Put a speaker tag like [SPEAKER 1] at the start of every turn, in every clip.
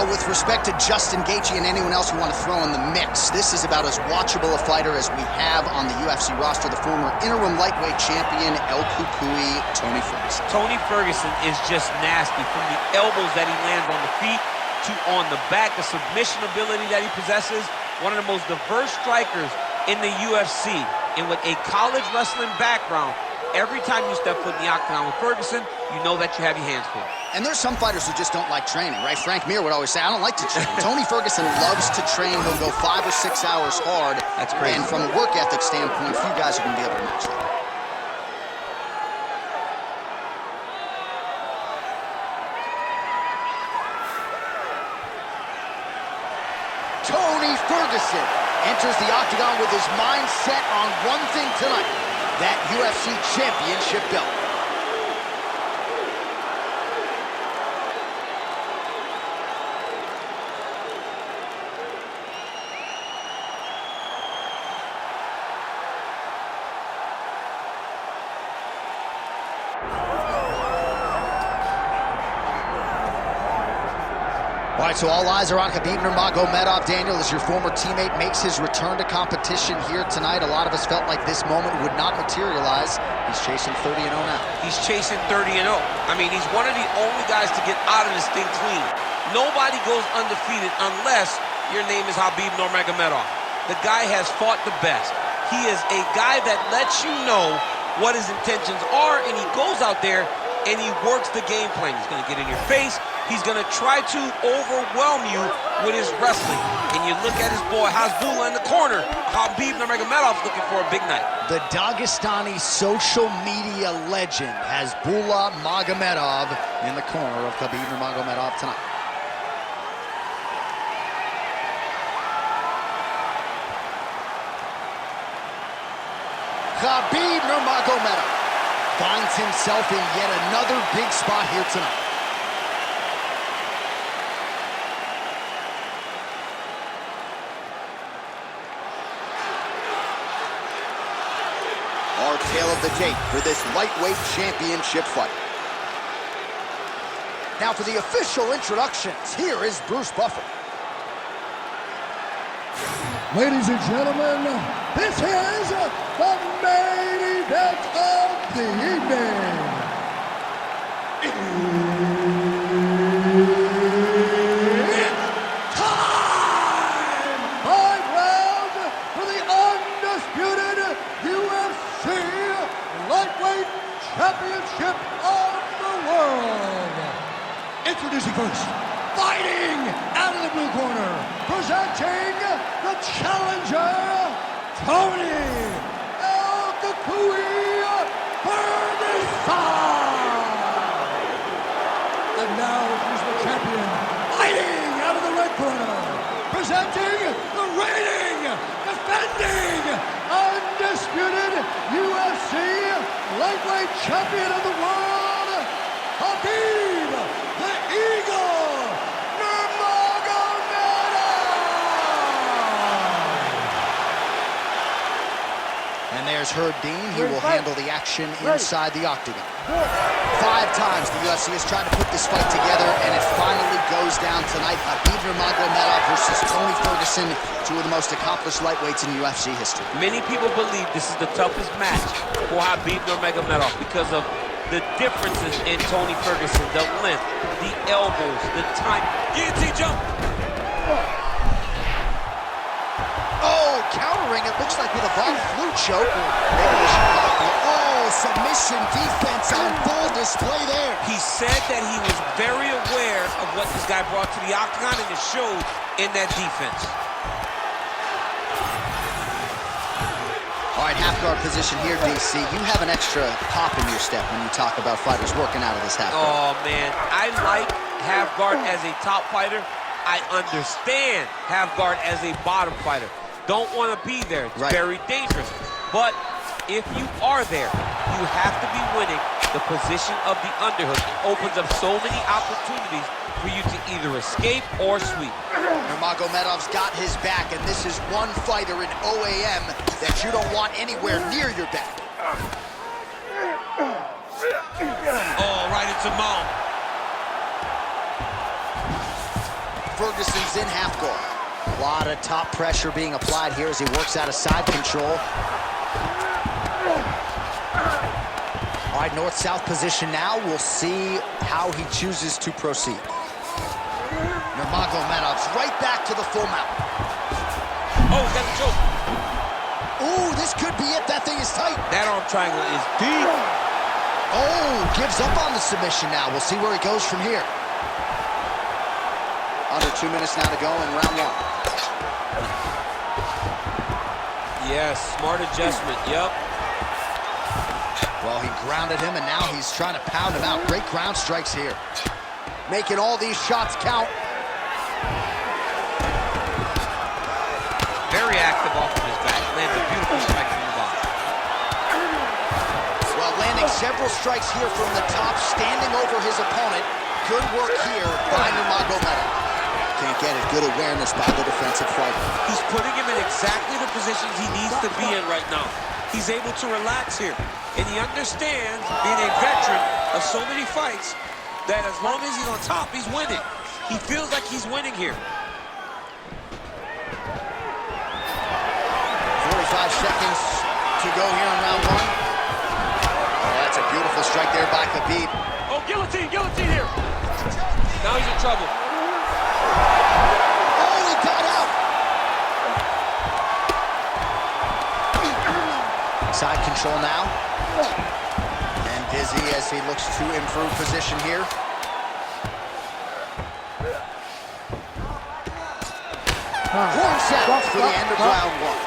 [SPEAKER 1] with respect to Justin Gaethje and anyone else we want to throw in the mix, this is about as watchable a fighter as we have on the UFC roster, the former interim lightweight champion, El Cucuy, Tony Ferguson.
[SPEAKER 2] Tony Ferguson is just nasty, from the elbows that he lands on the feet to on the back, the submission ability that he possesses. One of the most diverse strikers in the UFC, and with a college wrestling background, every time you step foot in the octagon with Ferguson, you know that you have your hands full.
[SPEAKER 1] And there's some fighters who just don't like training, right? Frank Mir would always say, I don't like to train. Tony Ferguson loves to train. He'll go 5 or 6 hours hard.
[SPEAKER 2] That's crazy.
[SPEAKER 1] And from a work ethic standpoint, few guys are going to be able to match that. Tony Ferguson enters the octagon with his mind set on one thing tonight, that UFC championship belt. All right, so all eyes are on Khabib Nurmagomedov. Daniel, as your former teammate makes his return to competition here tonight, a lot of us felt like this moment would not materialize. He's chasing 30-0 now.
[SPEAKER 2] He's chasing 30-0. I mean, he's one of the only guys to get out of this thing clean. Nobody goes undefeated unless your name is Khabib Nurmagomedov. The guy has fought the best. He is a guy that lets you know what his intentions are, and he goes out there and he works the game plan. He's going to get in your face. He's going to try to overwhelm you with his wrestling. And you look at his boy, Hasbulla in the corner. Khabib Nurmagomedov's looking for a big night.
[SPEAKER 1] The Dagestani social media legend Hasbulla Magomedov in the corner of Khabib Nurmagomedov tonight. Khabib Nurmagomedov finds himself in yet another big spot here tonight. Our tale of the tape for this lightweight championship fight. Now for the official introductions, here is Bruce Buffer.
[SPEAKER 3] Ladies and gentlemen, this is the main event of the evening. It's time! 5 rounds for the undisputed UFC Lightweight Championship of the world. Introducing first, fighting out of the blue corner, presenting the challenger, Tony El Cucuy Ferguson. And now he's the champion, fighting out of the red corner, presenting the reigning, defending, undisputed UFC lightweight champion of the world, Khabib the Eagle Nurmagomedov.
[SPEAKER 1] And there's Herb Dean. He will handle the action inside the octagon. 5 times the UFC has tried to put this fight together, and it finally goes down tonight. Khabib Nurmagomedov versus Tony Ferguson, 2 of the most accomplished lightweights in UFC history.
[SPEAKER 2] Many people believe this is the toughest match for Khabib Nurmagomedov because of the differences in Tony Ferguson, the length, the elbows, the time. Guillotine jump!
[SPEAKER 1] Oh, countering, it looks like with a Von Flue choke. Maybe we should call it. Oh, submission defense on full display there.
[SPEAKER 2] He said that he was very aware of what this guy brought to the octagon, and it showed in that defense.
[SPEAKER 1] All right, half guard position here, DC. You have an extra pop in your step when you talk about fighters working out of this half guard.
[SPEAKER 2] Oh, man. I like half guard as a top fighter. I understand half guard as a bottom fighter. Don't want to be there. It's very dangerous. But if you are there, you have to be winning the position of the underhook. It opens up so many opportunities for you to either escape or sweep.
[SPEAKER 1] Nurmagomedov's got his back, and this is one fighter in OAM that you don't want anywhere near your back.
[SPEAKER 2] Oh, right into mount.
[SPEAKER 1] Ferguson's in half guard. A lot of top pressure being applied here as he works out of side control. All right, north-south position now. We'll see how he chooses to proceed. Nurmagomedov's right back to the full mount.
[SPEAKER 2] Oh, he's got the choke.
[SPEAKER 1] Ooh, this could be it. That thing is tight.
[SPEAKER 2] That arm triangle is deep.
[SPEAKER 1] Oh, gives up on the submission now. We'll see where he goes from here. Under 2 minutes now to go in round one.
[SPEAKER 2] Yes, smart adjustment, yep.
[SPEAKER 1] Well, he grounded him, and now he's trying to pound him out. Great ground strikes here. Making all these shots count.
[SPEAKER 2] Very active off of his back. Lands a beautiful strike from the bottom.
[SPEAKER 1] Well, landing several strikes here from the top, standing over his opponent. Good work here by Nurmagomedov. Can't get it. Good awareness by the defensive fighter.
[SPEAKER 2] He's putting him in exactly the positions he needs to be in right now. He's able to relax here. And he understands, being a veteran of so many fights, that as long as he's on top, he's winning. He feels like he's winning here.
[SPEAKER 1] 45 seconds to go here in round one. Oh, that's a beautiful strike there by Khabib.
[SPEAKER 2] Oh, guillotine here. Now he's in trouble.
[SPEAKER 1] Oh, he got out. Side control now. And dizzy as he looks to improve position here. Horn sound for the end of round one.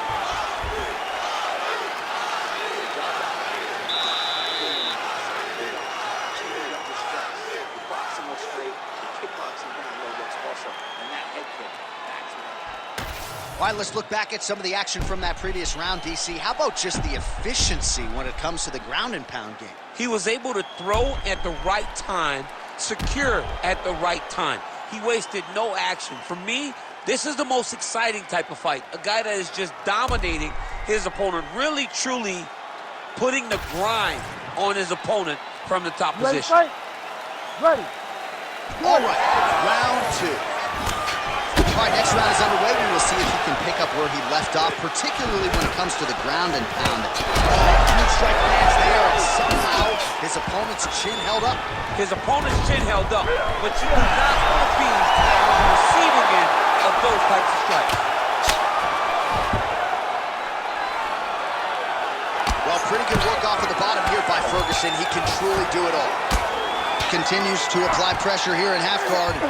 [SPEAKER 1] All right, let's look back at some of the action from that previous round, DC. How about just the efficiency when it comes to the ground and pound game?
[SPEAKER 2] He was able to throw at the right time, secure at the right time. He wasted no action. For me, this is the most exciting type of fight. A guy that is just dominating his opponent, really, truly putting the grind on his opponent from the top position.
[SPEAKER 3] Ready.
[SPEAKER 1] All right, round two. All right, next round is underway. We will see if he can pick up where he left off, particularly when it comes to the ground and pound. Huge strike lands there, and somehow his opponent's chin held up.
[SPEAKER 2] His opponent's chin held up, but you do not want to be on the receiving end of those types of strikes.
[SPEAKER 1] Well, pretty good work off of the bottom here by Ferguson. He can truly do it all. Continues to apply pressure here in half guard.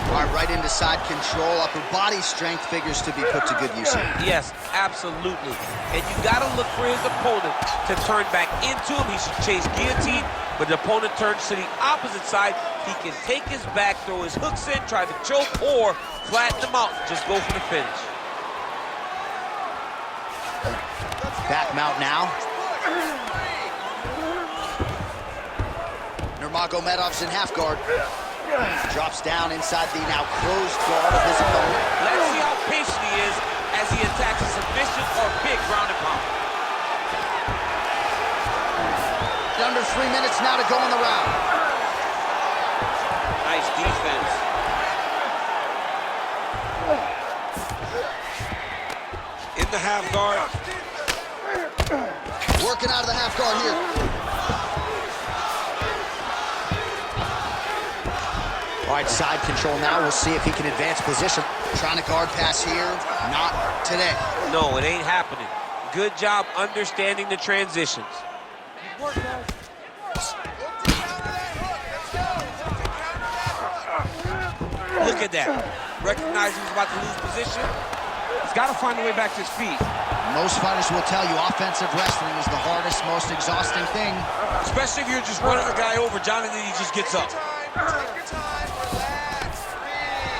[SPEAKER 1] All right, right into side control. Upper body strength figures to be put to good use here.
[SPEAKER 2] Yes, absolutely. And you got to look for his opponent to turn back into him. He should chase guillotine, but the opponent turns to the opposite side. He can take his back, throw his hooks in, try to choke, or flatten him out. Just go for the finish.
[SPEAKER 1] Back mount now. Nurmagomedov's in half guard. Drops down inside the now closed guard of his opponent.
[SPEAKER 2] Let's see how patient he is as he attacks a submission or big ground and pound.
[SPEAKER 1] Under 3 minutes now to go in the round.
[SPEAKER 2] Nice defense. In the half guard.
[SPEAKER 1] Working out of the half guard here. All right, side control now. We'll see if he can advance position. Trying to guard pass here. Not today.
[SPEAKER 2] No, it ain't happening. Good job understanding the transitions. Look at that. Recognize he was about to lose position. He's got to find a way back to his feet.
[SPEAKER 1] Most fighters will tell you offensive wrestling is the hardest, most exhausting thing.
[SPEAKER 2] Especially if you're just running a guy over, John, and then he just gets up.
[SPEAKER 4] Take your time, relax, breathe.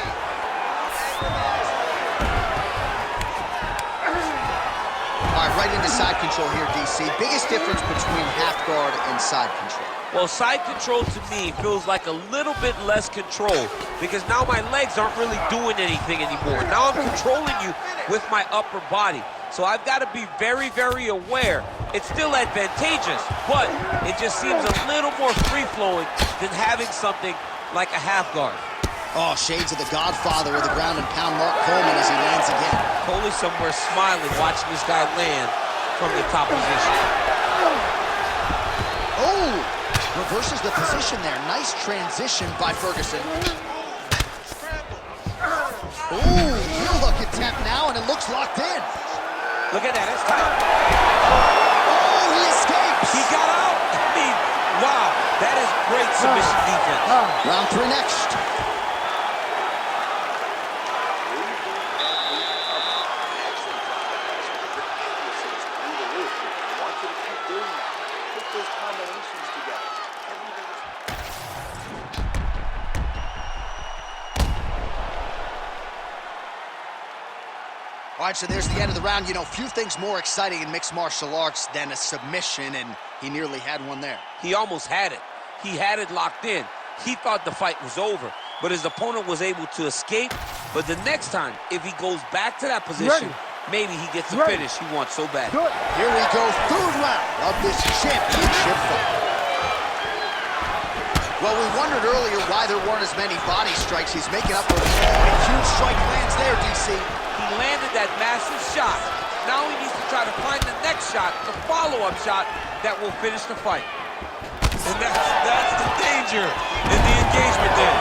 [SPEAKER 1] All right, right into side control here, DC. Biggest difference between half guard and side control?
[SPEAKER 2] Well, side control to me feels like a little bit less control because now my legs aren't really doing anything anymore. Now I'm controlling you with my upper body. So I've got to be very, very aware. It's still advantageous, but it just seems a little more free-flowing than having something like a half guard.
[SPEAKER 1] Oh, shades of the Godfather of the ground and pound, Mark Coleman, as he lands again.
[SPEAKER 2] Coley somewhere smiling, watching this guy land from the top position.
[SPEAKER 1] Oh, reverses the position there. Nice transition by Ferguson. Ooh, heel hook attempt now, and it looks locked in.
[SPEAKER 2] Look at that, it's tight.
[SPEAKER 1] Oh, he escapes.
[SPEAKER 2] He got out. I mean, wow, that is great submission defense.
[SPEAKER 1] Round 3 next. All right, so there's the end of the round. You know, few things more exciting in mixed martial arts than a submission, and he nearly had one there.
[SPEAKER 2] He almost had it. He had it locked in. He thought the fight was over, but his opponent was able to escape. But the next time, if he goes back to that position, maybe he gets the finish he wants so bad.
[SPEAKER 1] Here we go, 3rd round of this championship fight. Well, we wondered earlier why there weren't as many body strikes. He's making up for it. A huge strike lands there, DC.
[SPEAKER 2] He landed that massive shot. Now he needs to try to find the next shot, the follow-up shot that will finish the fight. And that's the danger in the engagement there.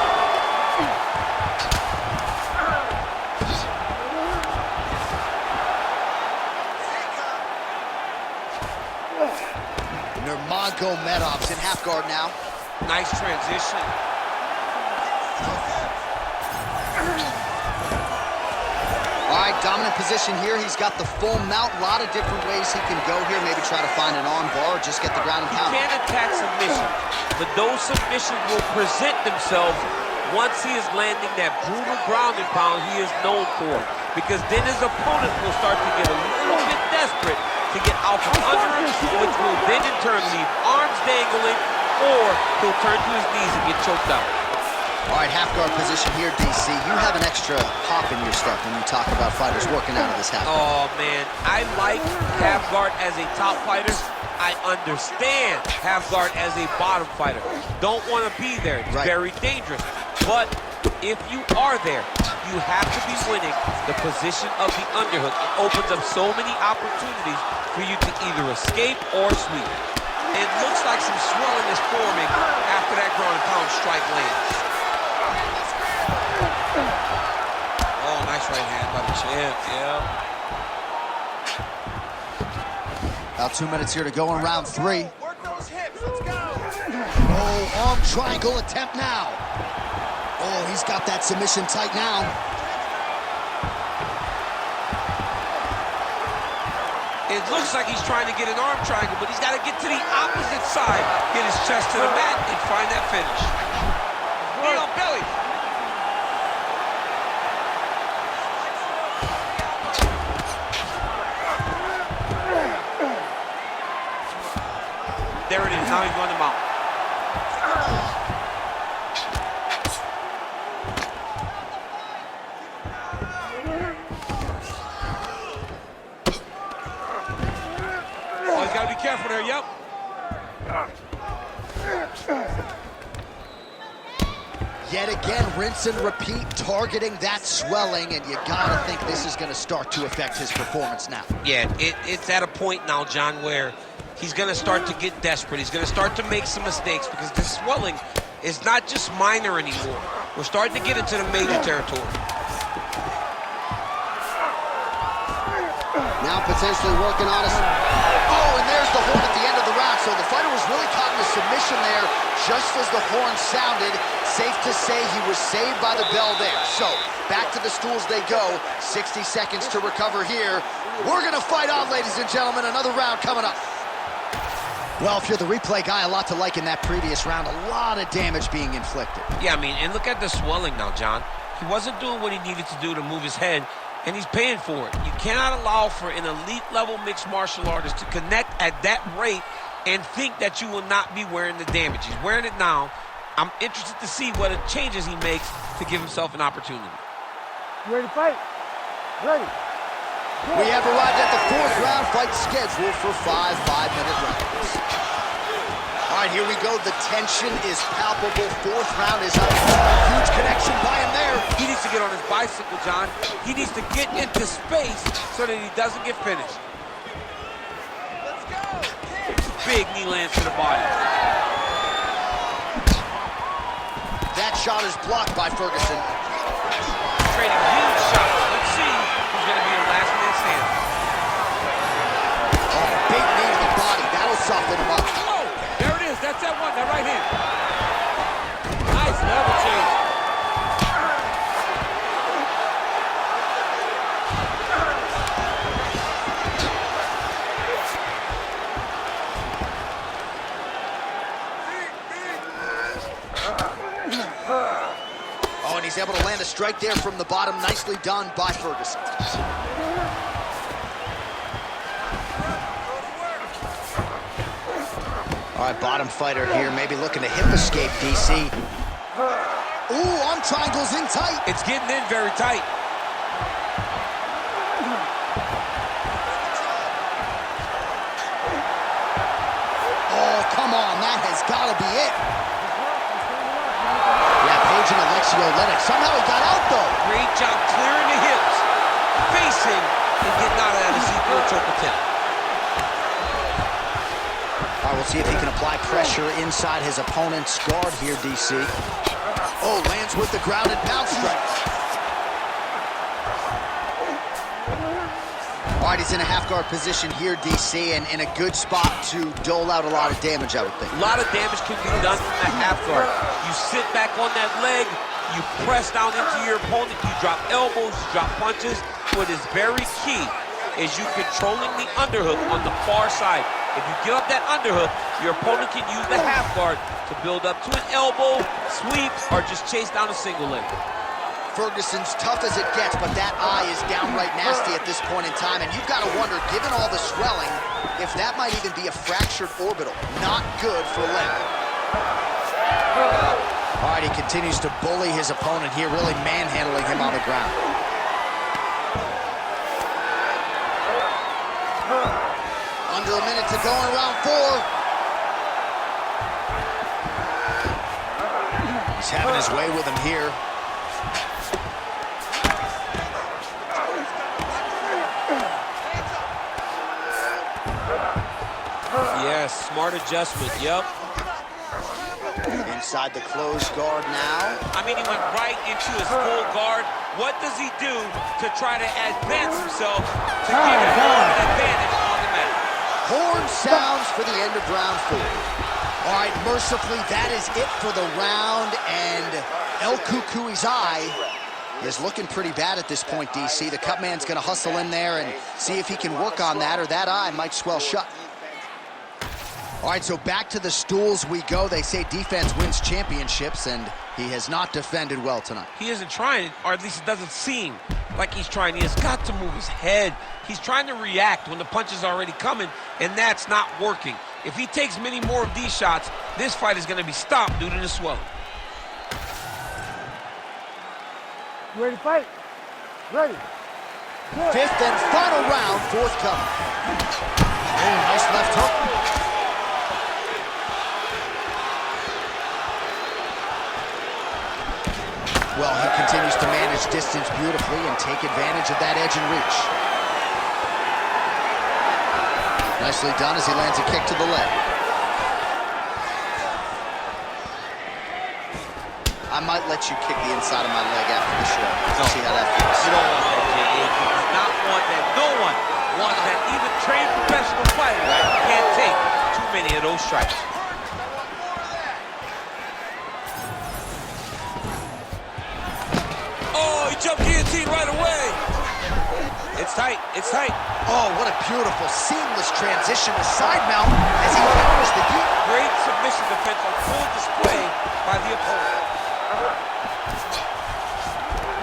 [SPEAKER 1] Nurmagomedov's in half guard now.
[SPEAKER 2] Nice transition.
[SPEAKER 1] All right, dominant position here. He's got the full mount. A lot of different ways he can go here. Maybe try to find an arm bar or just get the ground and pound.
[SPEAKER 2] He can't attack submission, but those submissions will present themselves once he is landing that brutal ground and pound he is known for. Because then his opponent will start to get a little bit desperate to get out from under him, which will then in turn leave arms dangling, or he'll turn to his knees and get choked out.
[SPEAKER 1] All right, half guard position here, DC. You have an extra hop in your step when you talk about fighters working out of this half guard.
[SPEAKER 2] Oh, man, I like half guard as a top fighter. I understand half guard as a bottom fighter. Don't want to be there. It's very dangerous. But if you are there, you have to be winning the position of the underhook. It opens up so many opportunities for you to either escape or sweep. It looks like some swelling is forming after that ground and pound strike lands. Oh, nice right hand by the champ, yeah.
[SPEAKER 1] About 2 minutes here to go in round 3.
[SPEAKER 4] Work those hips, let's go.
[SPEAKER 1] Oh, arm triangle attempt now. Oh, he's got that submission tight now.
[SPEAKER 2] It looks like he's trying to get an arm triangle, but he's got to get to the opposite side, get his chest to the mat, and find that finish. Knee on belly. There it is. Now he's going to mount. Oh, he's got to be careful there. Yep.
[SPEAKER 1] Yet again, rinse and repeat, targeting that swelling, and you gotta think this is gonna start to affect his performance now.
[SPEAKER 2] Yeah, it's at a point now, John, where he's going to start to get desperate. He's going to start to make some mistakes because this swelling is not just minor anymore. We're starting to get into the major territory.
[SPEAKER 1] Now potentially working on us. Oh, and there's the horn at the end of the round. So the fighter was really caught in a submission there just as the horn sounded. Safe to say he was saved by the bell there. So back to the stools they go. 60 seconds to recover here. We're going to fight on, ladies and gentlemen. Another round coming up. Well, if you're the replay guy, a lot to like in that previous round. A lot of damage being inflicted.
[SPEAKER 2] Yeah, I mean, and look at the swelling now, John. He wasn't doing what he needed to do to move his head, and he's paying for it. You cannot allow for an elite-level mixed martial artist to connect at that rate and think that you will not be wearing the damage. He's wearing it now. I'm interested to see what changes he makes to give himself an opportunity.
[SPEAKER 5] You ready to fight? Ready.
[SPEAKER 1] We have arrived at the 4th round, fight scheduled for 5 5-minute rounds. All right, right, here we go. The tension is palpable. Fourth round is up. Huge connection by him there.
[SPEAKER 2] He needs to get on his bicycle, John. He needs to get into space so that he doesn't get finished.
[SPEAKER 4] Let's go.
[SPEAKER 2] Big knee lands to the body.
[SPEAKER 1] That shot is blocked by Ferguson.
[SPEAKER 2] Trading huge shots. Let's see who's going to be the last man standing.
[SPEAKER 1] Oh, big knee to the body. That'll soften him up.
[SPEAKER 2] Oh, there it is. That's that one, that right hand. Nice level change.
[SPEAKER 1] Oh, and he's able to land a strike there from the bottom. Nicely done by Ferguson. All right, bottom fighter here, maybe looking to hip escape, DC. Ooh, arm triangles in tight.
[SPEAKER 2] It's getting in very tight.
[SPEAKER 1] Oh, come on, that has got to be it. Yeah, Page and Alexio let it. Somehow he got out, though.
[SPEAKER 2] Great job clearing the hips, facing, and getting out of that Ezekiel choke attempt.
[SPEAKER 1] All right, we'll see if he can apply pressure inside his opponent's guard here, DC. Oh, lands with the ground and pound strike. All right, he's in a half-guard position here, DC, and in a good spot to dole out a lot of damage, I would think.
[SPEAKER 2] A lot of damage can be done from that half guard. You sit back on that leg, you press down into your opponent, you drop elbows, you drop punches. What is very key is you controlling the underhook on the far side. If you give up that underhook, your opponent can use the half guard to build up to an elbow, sweep, or just chase down a single leg.
[SPEAKER 1] Ferguson's tough as it gets, but that eye is downright nasty at this point in time, and you've got to wonder, given all the swelling, if that might even be a fractured orbital. Not good for Len. All right, he continues to bully his opponent here, really manhandling him on the ground. Under a minute to go in round 4. He's having his way with him here.
[SPEAKER 2] Yes, smart adjustment, yep.
[SPEAKER 1] Inside the closed guard now.
[SPEAKER 2] I mean, he went right into his full guard. What does he do to try to advance himself to give him more of an advantage on the mat?
[SPEAKER 1] Horn sounds for the end of round 4. All right, mercifully, that is it for the round, and El Cucuy's eye is looking pretty bad at this point, DC. The cut man's going to hustle in there and see if he can work on that, or that eye might swell shut. All right, so back to the stools we go. They say defense wins championships, and he has not defended well tonight.
[SPEAKER 2] He isn't trying, or at least it doesn't seem like he's trying. He has got to move his head. He's trying to react when the punch is already coming, and that's not working. If he takes many more of these shots, this fight is going to be stopped due to the swelling.
[SPEAKER 5] You ready to fight? Ready. Good.
[SPEAKER 1] 5th and final round, forthcoming. Oh, nice left hook. Well, he continues to manage distance beautifully and take advantage of that edge and reach. Nicely done as he lands a kick to the leg. I might let you kick the inside of my leg after the show. See how that feels.
[SPEAKER 2] You don't want that, J.A. You do not want that. No one wants that. Even trained professional fighters can't take too many of those strikes. Oh, he jumped guillotine right away. It's tight. It's tight.
[SPEAKER 1] Oh, what a beautiful, seamless transition to side mount as he counters the heat.
[SPEAKER 2] Great submission defense on full display by the opponent.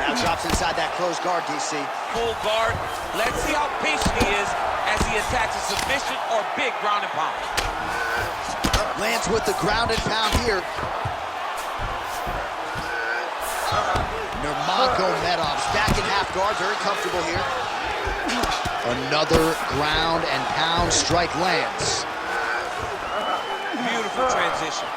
[SPEAKER 1] Now drops inside that closed guard, DC.
[SPEAKER 2] Full guard. Let's see how patient he is as he attacks a submission or big ground and pound.
[SPEAKER 1] Lands with the ground and pound here. Nurmagomedov's back in half guard, very comfortable here. Another ground and pound strike lands.
[SPEAKER 2] Beautiful Beautiful transition.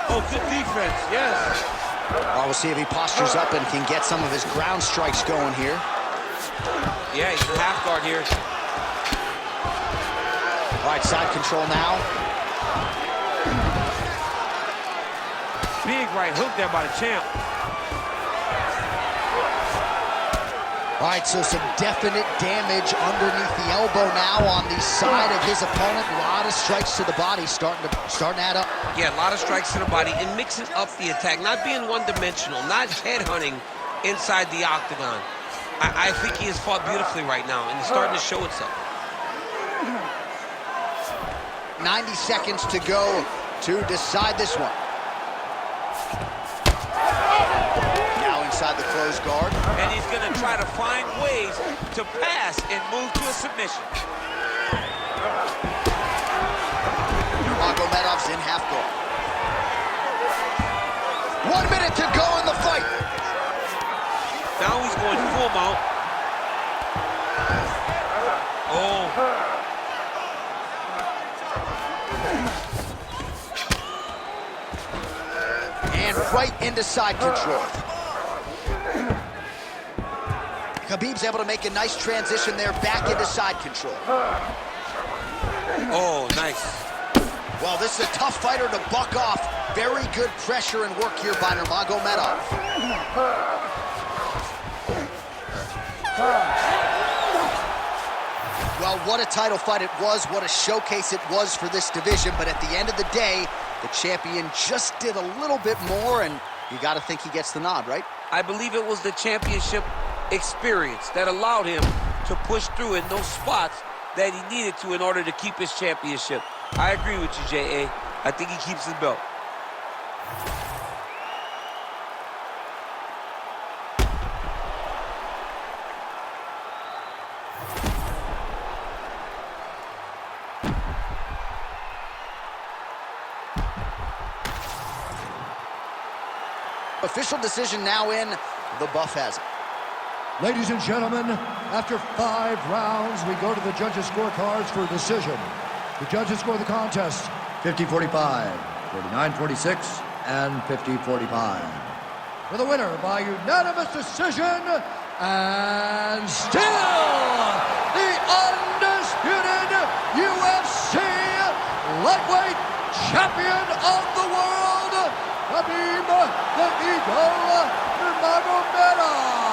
[SPEAKER 2] Oh, good defense, yes.
[SPEAKER 1] Well, we'll see if he postures up and can get some of his ground strikes going here.
[SPEAKER 2] Yeah, he's in half guard here.
[SPEAKER 1] All right, side control now.
[SPEAKER 2] Big right hook there by the champ.
[SPEAKER 1] All right, so some definite damage underneath the elbow now on the side of his opponent. A lot of strikes to the body starting to add up.
[SPEAKER 2] Yeah, a lot of strikes to the body and mixing up the attack, not being one-dimensional, not headhunting inside the octagon. I think he has fought beautifully right now, and it's starting to show itself.
[SPEAKER 1] 90 seconds to go to decide this one. Now inside the closed guard.
[SPEAKER 2] And he's going to try to find ways to pass and move to a submission.
[SPEAKER 1] Nurmagomedov's in half guard. 1 minute to go in the fight.
[SPEAKER 2] Now he's going full mount. Oh.
[SPEAKER 1] And right into side control. Khabib's able to make a nice transition there back into side control.
[SPEAKER 2] Oh, nice.
[SPEAKER 1] Well, this is a tough fighter to buck off. Very good pressure and work here by Nurmagomedov. Well, what a title fight it was. What a showcase it was for this division. But at the end of the day, the champion just did a little bit more, and you got to think he gets the nod, right?
[SPEAKER 2] I believe it was the championship experience that allowed him to push through in those spots that he needed to in order to keep his championship. I agree with you, J.A. I think he keeps his belt.
[SPEAKER 1] Official decision now in. The buff has it.
[SPEAKER 3] Ladies and gentlemen, after 5 rounds, we go to the judges' scorecards for a decision. The judges score the contest 50-45, 49-46, and 50-45. For the winner by unanimous decision, and still the undisputed UFC lightweight champion of the world, Khabib the Eagle Nurmagomedov.